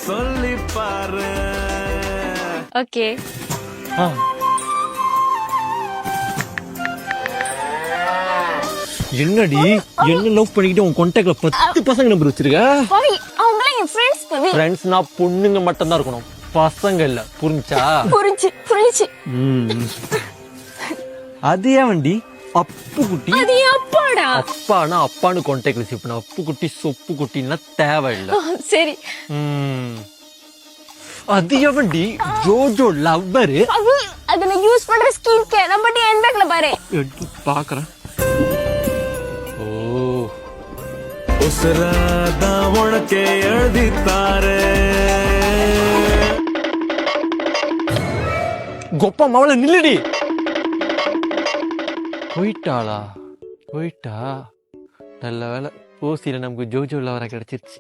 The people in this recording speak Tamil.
சொல்லி பாரு. ஓகே. என்னடி என்ன லவ் பண்ணிக்கிட்டு உன் கான்டாக்ட்ல 10 பசங்க நம்பர் வச்சிருக்க? அவங்கள என் ஃப்ரெண்ட்ஸ் பவி. ஃப்ரெண்ட்ஸ்னா பொண்ணுங்க மட்டும் தான் இருக்கணும், பசங்க இல்ல. புரிஞ்சா? புரிஞ்சு. அது ஏன் வண்டி அப்பு குட்டி? அது அப்பாடா. அப்பானா அப்பான்னு கான்டாக்ட் ரிசீவ் பண்ண. அப்பு குட்டி சொப்பு குட்டின்னா தேவையில்லை. சரி. அது ஏன் வண்டி ஜோஜோ லவ்வர்? அதுல யூஸ் பண்ற ஸ்கின் கேர் நம்ம ஹேண்ட் பேக்ல பாரு. எடுத்து பாக்குறேன். உசுராதா உனக்கே எழுதித்தாரே. கொப்பா மவள நில்லுடி. போயிட்டா? நல்ல வேலை, ஓசியில நமக்கு ஜோஜோ லவரா கிடைச்சிருச்சு.